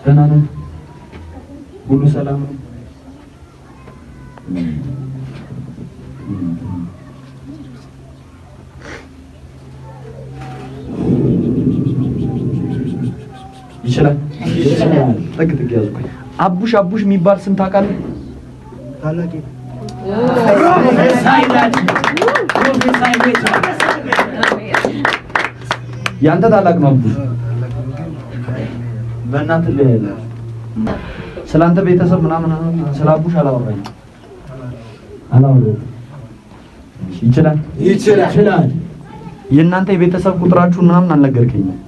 ደህና ነህ? ሁሉ ሰላም ነው? ይችላል። ጥግ ያዝኩኝ። አቡሽ የሚባል ስም ታውቃለህ? ታላቂ ያንተ ታላቅ ነው አቡሽ። በእናትህ ለለ ስላንተ ቤተሰብ ምናምን ስለ አቡሽ አላወራኝም። ይችላል። የእናንተ የቤተሰብ ቁጥራችሁን ምናምን አልነገርከኝም።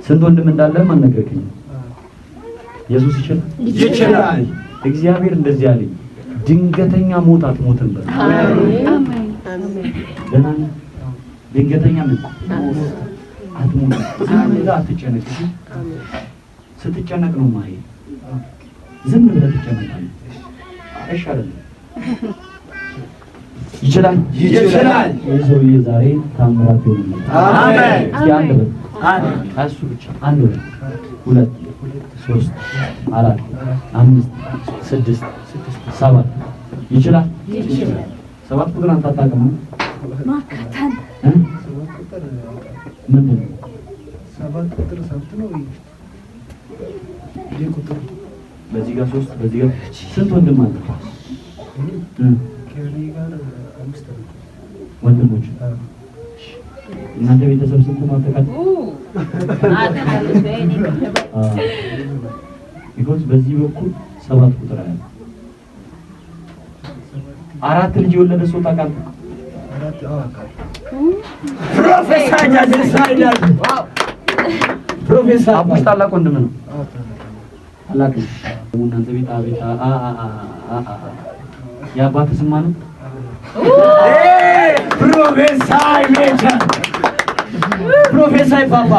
ስንት ወንድም እንዳለህም አልነገርከኝም። ኢየሱስ ይችላል። እግዚአብሔር እንደዚህ አለኝ፣ ድንገተኛ ሞት አትሞትም በል። አሜን። ደህና ነህ? ድንገተኛ ሞት አትሞትም። አትጨነቅ። ስትጨነቅ ነው ማየት። ዝም ብለህ ትጨነቃለህ። እሺ አይደለም? ይችላል። የሰውዬ ዛሬ ታምራት ይሆናል። አሜን። እስኪ አንድ በል። እሱ ብቻ አንድ በል። 2 3 4 5 6 7 ይችላል። 7 ቁጥር አንተ አታውቅም? ማካተን ምንድን ነው 7 ቁጥር? ሰብት ነው ይሄ ቁጥር። በዚህ ጋር 3 በዚህ ጋር ስንት ወንድም አለ? ከኔ ጋር 5 ወንድሞች። እናንተ ቤተሰብ ስንት ነው? ቢኮዝ በዚህ በኩል 7 ቁጥር አለ። 4 ልጅ የወለደ ሰው ታውቃለህ? ፕሮፌሰር አቡሽ ታላቅ ወንድም ነው። ታላቅ እናንተ ቤት አቤት የአባት ስም ማነው? ፕሮፌሰር ፓፓ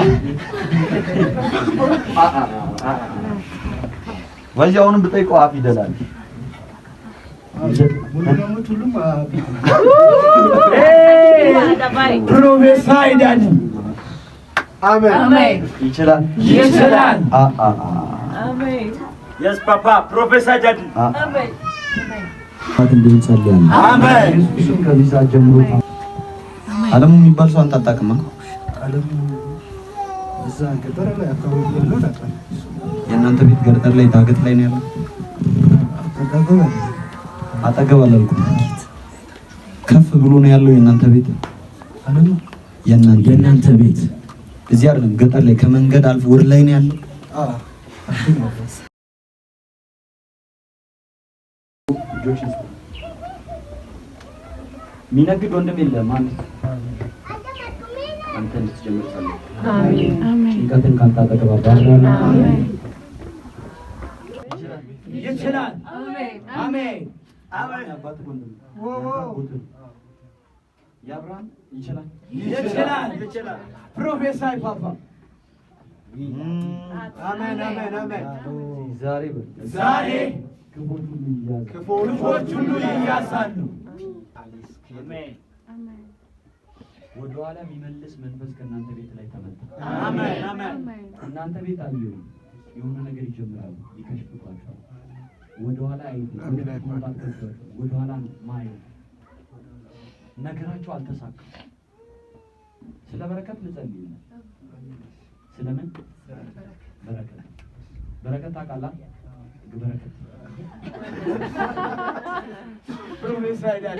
ወዲያውንም ብጠይቀው አፍ ይደላል። ፕሮፌሰር አይዳል። አሜን። ይችላል። አሜን። Yes, Papa. Professor Jadi. አሜን። እንድንጸልያለን። አሜን። ኢየሱስም ከዚህ ሰዓት ጀምሮ አለሙ የሚባል ሰው አንተ አታውቅም? አለሙ እዛ ገጠር ላይ አካባቢ ያለው ታውቃለህ? የእናንተ ቤት ገጠር ላይ ዳገት ላይ ነው ያለው? አጠገብ አላልኩም። ከፍ ብሎ ነው ያለው የእናንተ ቤት? አለሙ የእናንተ ቤት እዚህ አይደለም፣ ገጠር ላይ ከመንገድ አልፎ ወር ላይ ነው ያለው? ሚነግድ ወንድም የለም አንተ እንድትጀምር ጸልይ። አሜን። ጭንቀትን ካንተ አጠገብ አባራለሁ። አሜን። ይችላል። አሜን። አባት ወንድም ያብራን ይችላል። ፕሮፌሰር ፓፓ አሜን። ዛሬ ክፉዎች ሁሉ ይያዛሉ። አሜን። ወደኋላ የሚመልስ መንፈስ ከእናንተ ቤት ላይ ተመታ። አሜን። እናንተ ቤት አለ የሆነ ነገር ይጀምራሉ፣ ይከሽፍባቸዋል። ወደኋላ ወደኋላ ማየት ነገራቸው አልተሳካም። ስለ በረከት ልጸልይ። ስለምን በረከት ታውቃለህ? በረከት ፕሮፌሰር አይዳል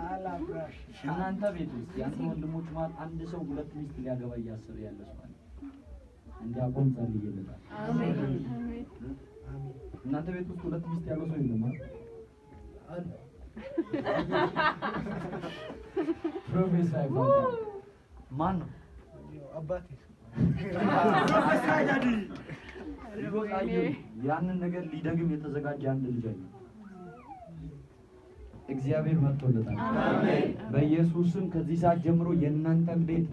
አላብራሽ እናንተ ቤት ውስጥ ያንተ ወንድሞች ማለት አንድ ሰው 2 ሚስት ሊያገባ እያሰበ ያለ ሰው አለ። እንዲያቆም ጸልይለታል። አሜን። እናንተ ቤት ውስጥ 2 ሚስት ያለው ሰው የለም አይደል? ፕሮፌሰር አይባል ማን ነው? አባቴ ያንን ነገር ሊደግም የተዘጋጀ አንድ ልጅ አለ። እግዚአብሔር መጥቶለታል። አሜን። በኢየሱስም ከዚህ ሰዓት ጀምሮ የእናንተን ቤት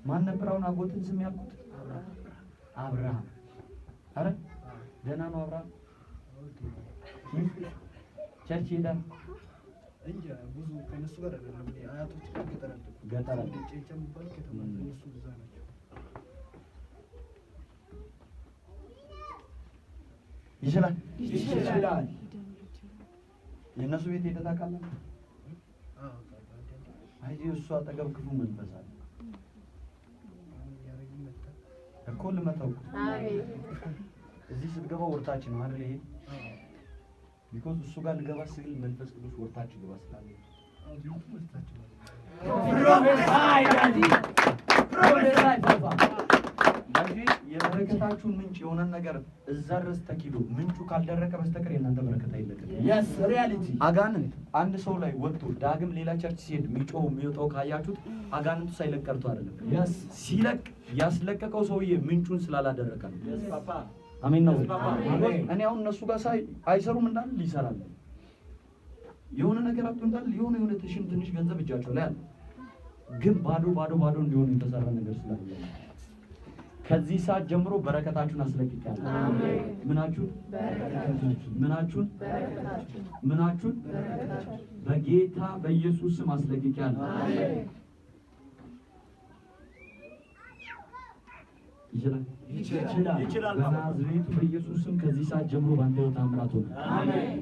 ማን ነበር አሁን አጎትን ስም ያልኩት? አብርሃም። አረ ደህና ነው አብርሃም? ቸርች ሄዳል? እንጃ ብዙ ከነሱ ጋር አይደለም። አያቶች ጋር ገጠር ጨንቻ የሚባለው ከተማ እነሱ እዛ ናቸው። ይችላል። የእነሱ ቤት ሄደህ ታውቃለህ? አይ እሱ አጠገብ ክፉ መንፈስ አለ እኮ ልመታው። እዚህ ስትገባ ወርታችን ነው አይደል? ይሄ ቢኮዝ እሱ ጋር ልገባ ስል መንፈስ ቅዱስ ወርታችን ግባ ስላለ የበረከታችሁን ምንጭ የሆነ ነገር እዛ ድረስ ተኪዶ ምንጩ ካልደረቀ በስተቀር የእናንተ በረከት አይለቀቅም። yes reality አጋንንት አንድ ሰው ላይ ወጥቶ ዳግም ሌላ ቸርች ሲሄድ የሚጮው የሚወጣው ካያችሁት አጋንንቱ ሳይለቅ ቀርቶ አይደለም። yes ሲለቅ ያስለቀቀው ሰውዬ ምንጩን ስላላደረቀ ነው። yes ፓፓ አሜን ነው። እኔ አሁን እነሱ ጋር ሳይ አይሰሩም እንዳል ይሰራሉ። የሆነ ነገር አጥቷል። የሆነ ትንሽ ገንዘብ እጃቸው ላይ አለ፣ ግን ባዶ እንዲሆን የተሰራ ነገር ስላለ ከዚህ ሰዓት ጀምሮ በረከታችሁን አስለቅቄያለሁ። አሜን። ምናችሁን በጌታ በኢየሱስ ስም አስለቅቄያለሁ። አሜን። ይችላል። በናዝሬቱ በኢየሱስ ስም ከዚህ ሰዓት ጀምሮ ባንተ ሕይወት ታምራት ሆነ። አሜን።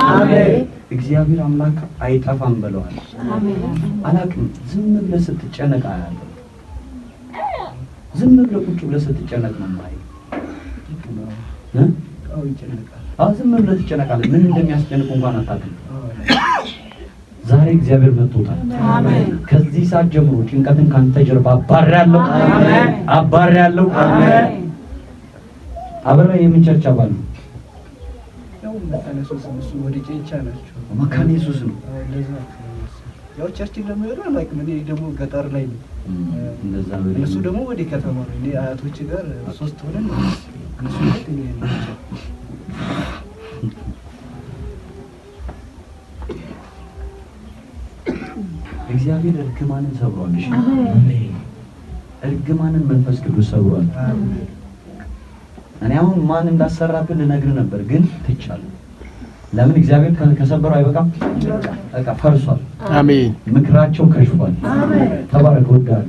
አሜን። እግዚአብሔር አምላክ አይጠፋም ብለዋል። አሜን። አላውቅም። ዝም ብለህ ስትጨነቅ አያለሁ። ዝም ብለህ ቁጭ ብለህ ስትጨነቅ ነው የማየው። ዝም ብለህ ትጨነቃለህ። ምን እንደሚያስጨንቅ እንኳን አታውቅም። ዛሬ እግዚአብሔር መጥቶታል። አሜን። ከዚህ ሰዓት ጀምሮ ጭንቀትን ካንተ ጀርባ አባርራለሁ። አሜን። አባርራለሁ። አሜን። አበራ የምንቸርቻ ባሉ መካነ ኢየሱስ ነው። ያው ቸርች እንደሚሄዱ አላውቅም። እኔ ደግሞ ገጠር ላይ ነው። እነሱ ደግሞ ወደ ከተማ ነው። እኔ አያቶች ጋር 3 ሆነን እነሱ እኔ እግዚአብሔር እርግማንን ሰብሯል። አሜን። እርግማንን መንፈስ ቅዱስ ሰብሯል። እኔ አሁን ማን እንዳሰራብን ልነግርህ ነበር፣ ግን ትቻለህ። ለምን? እግዚአብሔር ከሰበረው አይበቃም። በቃ ፈርሷል። አሜን። ምክራቸው ከሽፏል። አሜን። ተባረክ ወዳል